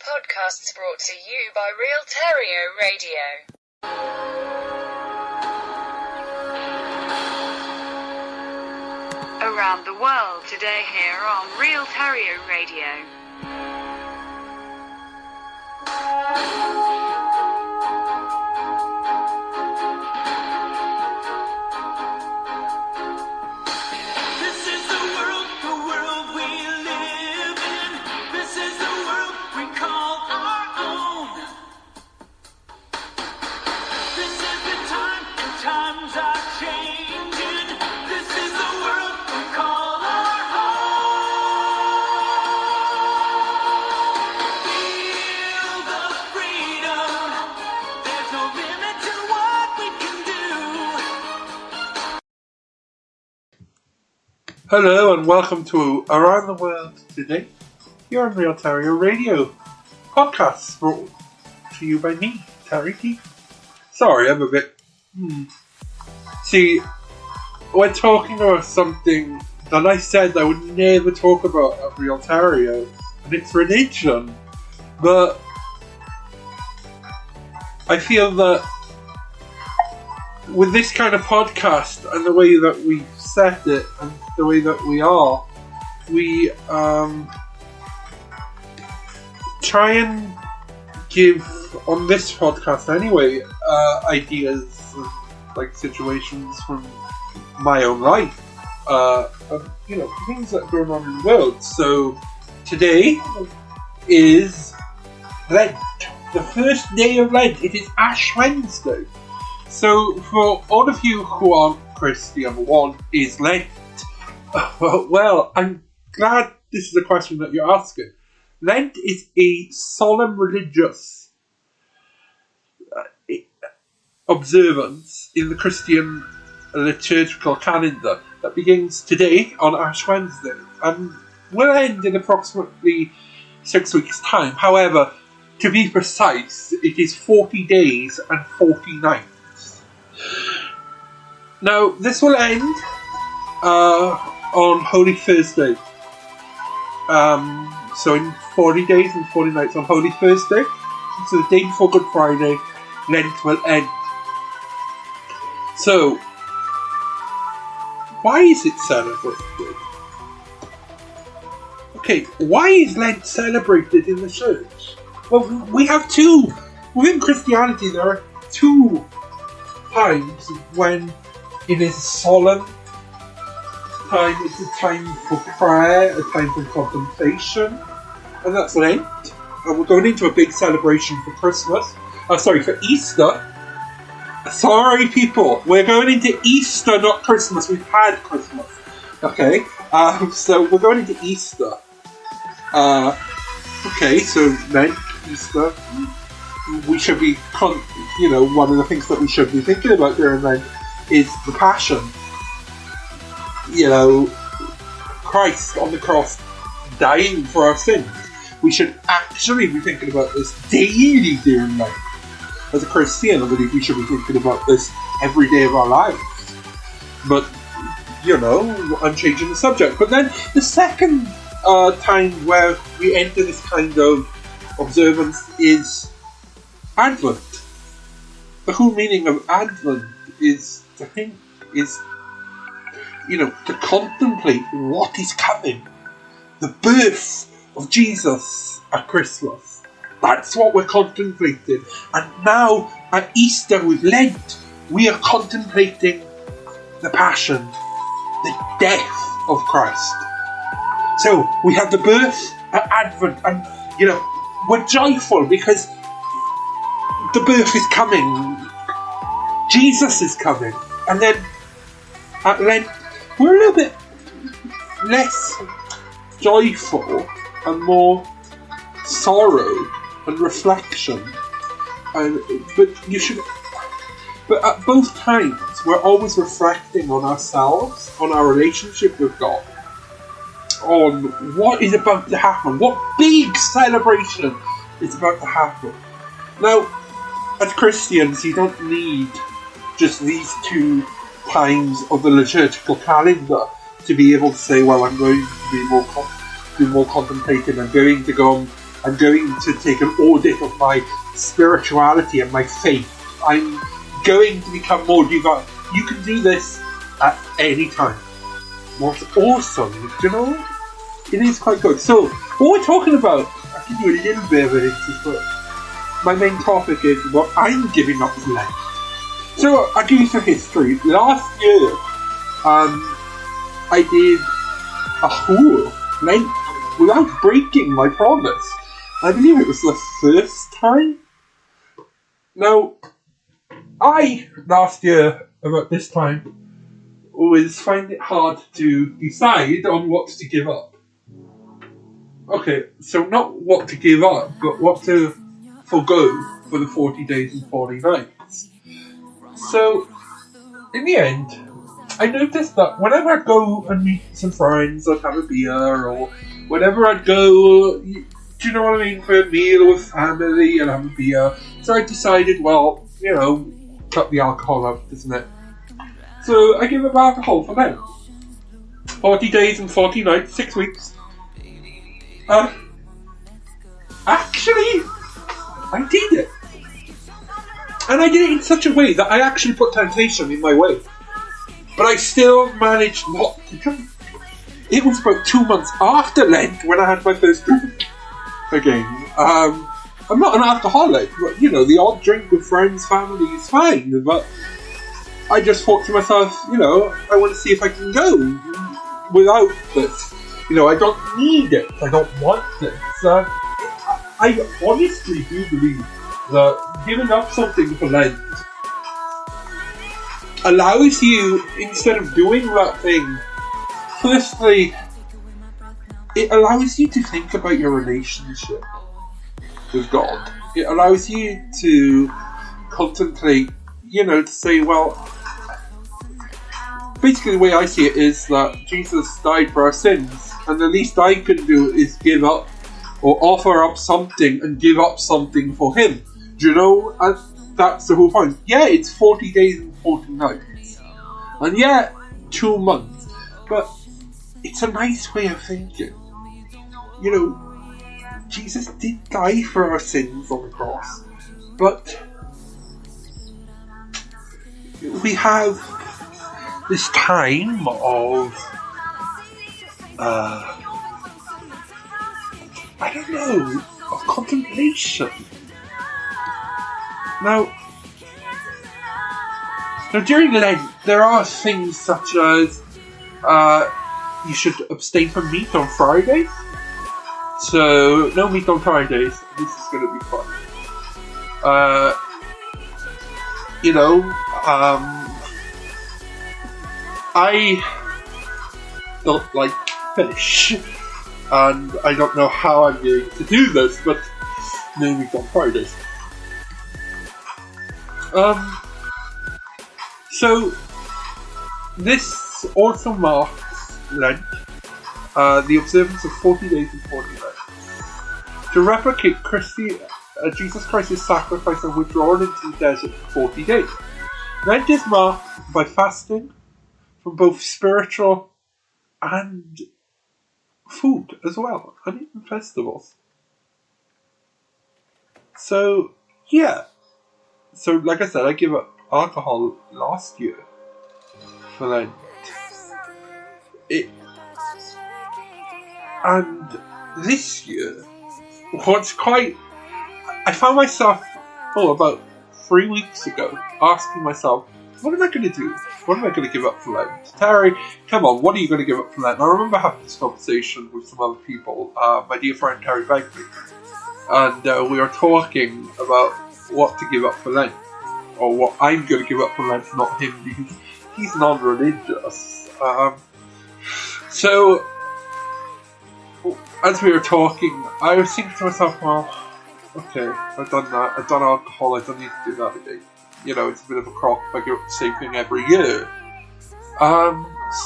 Podcasts brought to you by Real Terrio Radio. Around the world today here on Real Terrio Radio. Hello and welcome to Around the World Today, here on Real Terrio Radio. Podcasts brought to you by me, Terry T. Sorry, I'm a bit... See, when talking about something that I said I would never talk about at Real Terrio, and it's religion, but I feel that with this kind of podcast and the way that we set it and the way that we are, we try and give, on this podcast anyway, ideas and, like, situations from my own life, and, you know, things that are going on in the world. So today is Lent, the first day of Lent. It is Ash Wednesday. So for all of you who aren't Christian, what is Lent? Well, I'm glad this is a question that you're asking. Lent is a solemn religious observance in the Christian liturgical calendar that begins today on Ash Wednesday and will end in approximately 6 weeks' time. However, to be precise, it is 40 days and 40 nights. Now, this will end on Holy Thursday. So in 40 days and 40 nights on Holy Thursday, so the day before Good Friday, Lent will end. So, why is it celebrated? Okay, why is Lent celebrated in the church? Well, we have two. Within Christianity, there are two times when it is solemn time. It's a time for prayer, a time for contemplation, and that's Lent. And we're going into a big celebration for Christmas. For Easter. Sorry, people, we're going into Easter, not Christmas. We've had Christmas. Okay, so we're going into Easter. Okay, so Lent, Easter. We should be, one of the things that we should be thinking about during Lent is the Passion. You know, Christ on the cross dying for our sins. We should actually be thinking about this daily during Lent. As a Christian, I believe we should be thinking about this every day of our lives. But, I'm changing the subject. But then the second time where we enter this kind of observance is Advent. The whole meaning of Advent is to think, to contemplate what is coming. The birth of Jesus at Christmas. That's what we're contemplating. And now, at Easter with Lent, we are contemplating the Passion, the death of Christ. So, we have the birth at Advent, and, we're joyful because the birth is coming. Jesus is coming. And then, at Lent, we're a little bit less joyful and more sorrow and reflection. But at both times, we're always reflecting on ourselves, on our relationship with God, on what is about to happen, what big celebration is about to happen. Now, as Christians, you don't need just these two times of the liturgical calendar to be able to say, well, I'm going to be more contemplative, I'm going to go I'm going to take an audit of my spirituality and my faith. I'm going to become more devout. You can do this at any time. What's awesome, do you know? It is quite good. So, what we're talking about, I'll give you a little bit of it, but my main topic is what I'm giving up for Lent. So, I'll give you some history. Last year, I did a whole Lent without breaking my promise. I believe it was the first time. Now, last year, about this time, was finding it hard to decide on what to give up. Okay, so not what to give up, but what to forgo for the 40 days and 40 nights. So, in the end, I noticed that whenever I'd go and meet some friends, I'd have a beer, or whenever I'd go, do you know what I mean, for a meal with family and have a beer. So I decided, well, you know, cut the alcohol out, isn't it? So I give up alcohol for Lent. 40 days and 40 nights, 6 weeks. Actually, I did it. And I did it in such a way that I actually put temptation in my way. But I still managed not to drink. It was about 2 months after Lent when I had my first drink again. I'm not an alcoholic, but you know, the odd drink with friends, family is fine. But I just thought to myself, you know, I want to see if I can go without this. You know, I don't need it. I don't want it. So I honestly do believe that giving up something for Lent allows you, instead of doing that thing, firstly, it allows you to think about your relationship with God. It allows you to contemplate, you know, to say, well, basically the way I see it is that Jesus died for our sins, and the least I can do is give up or offer up something and give up something for Him. Do you know? And that's the whole point. Yeah, it's 40 days and 40 nights. And yeah, 2 months. But it's a nice way of thinking. You know, Jesus did die for our sins on the cross. But we have this time of I don't know, of contemplation. Now during Lent, there are things such as you should abstain from meat on Fridays. So no meat on Fridays. This is going to be fun. You know, I don't like fish, and I don't know how I'm going to do this, but no meat on Fridays. So this also marks Lent, the observance of 40 days and 40 nights, to replicate Jesus Christ's sacrifice and withdrawal into the desert for 40 days. Lent is marked by fasting from both spiritual and food as well, and even festivals. So, yeah. So, like I said, I gave up alcohol last year for Lent. And this year, I found myself, about 3 weeks ago, asking myself, what am I going to do? What am I going to give up for Lent? Terry, come on, what are you going to give up for Lent? And I remember having this conversation with some other people, my dear friend Terry Begley, and we were talking about what to give up for Lent, or what I'm going to give up for Lent, not him, because he's non-religious. So, as we were talking, I was thinking to myself, well, okay, I've done that, I've done alcohol, I don't need to do that again. You know, it's a bit of a crock if I give up the same thing every year.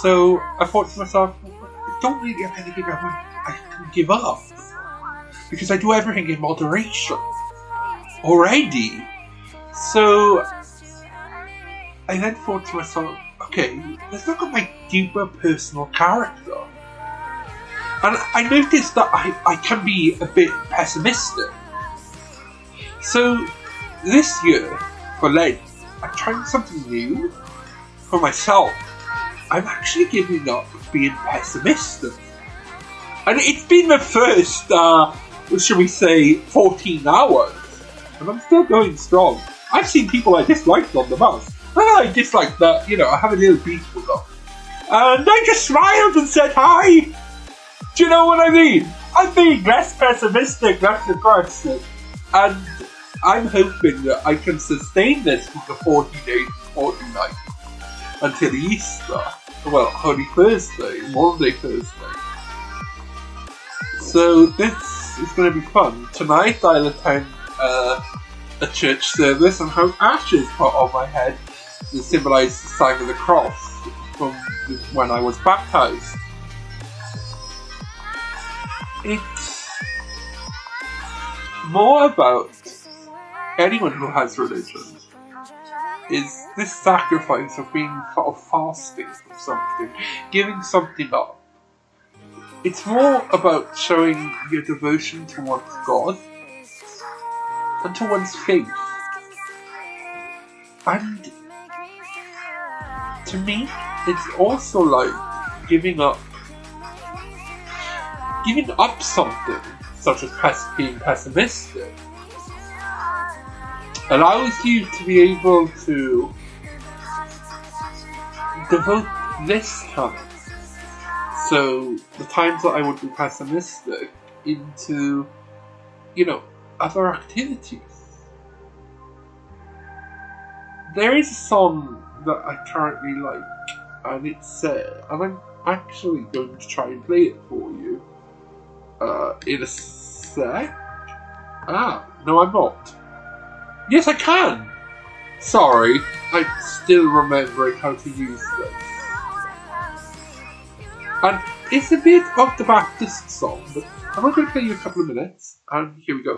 So I thought to myself, I don't really have anything I can give up, because I do everything in moderation already. So I then thought to myself, okay, let's look at my deeper personal character. And I noticed that I can be a bit pessimistic. So this year, for Lent, I'm trying something new for myself. I'm actually giving up being pessimistic. And it's been the first, should we say, 14 hours. And I'm still going strong. I've seen people I disliked on the bus. And I dislike that, I have a little beef with them. And I just smiled and said hi. Do you know what I mean? I'm being less pessimistic, less aggressive. And I'm hoping that I can sustain this for the 40 days and 40 nights until Easter. Well, Holy Thursday, Maundy Thursday. So this is going to be fun. Tonight I'll attend a church service and have ashes put on my head to symbolise the sign of the cross from when I was baptised. It's more about anyone who has religion is this sacrifice of being sort of fasting from something, giving something up. It's more about showing your devotion towards God and to one's faith. And to me, it's also like giving up something, such as being pessimistic, allows you to be able to devote this time. So the times that I would be pessimistic into, other activities. There is a song that I currently like, and it's and I'm actually going to try and play it for you in a sec. No, I'm not. Yes, I can! Sorry, I'm still remembering how to use this. And it's a bit of the Baptist song, but I'm not going to play you a couple of minutes, and here we go.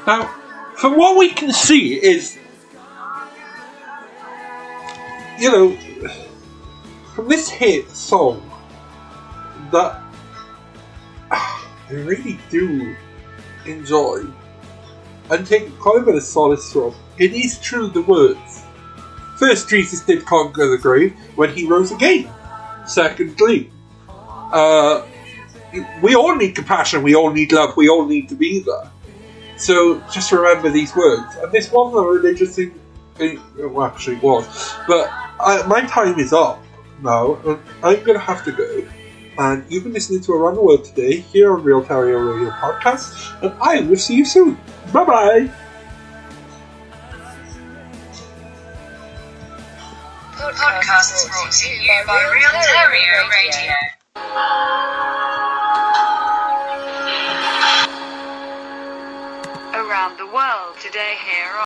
Now, from what we can see is, from this hit song, that I really do enjoy and take quite a bit of solace from. It is true, the words. First, Jesus did conquer the grave when he rose again. Secondly, we all need compassion, we all need love, we all need to be there. So just remember these words. And this wasn't a religious thing. Well, actually it was. But my time is up now, and I'm going to have to go. And you've been listening to Around the World Today here on Real Terrio Radio Podcast, and I will see you soon. Bye bye. Podcast is brought to you by Real Terrio Radio. Around the World Today here on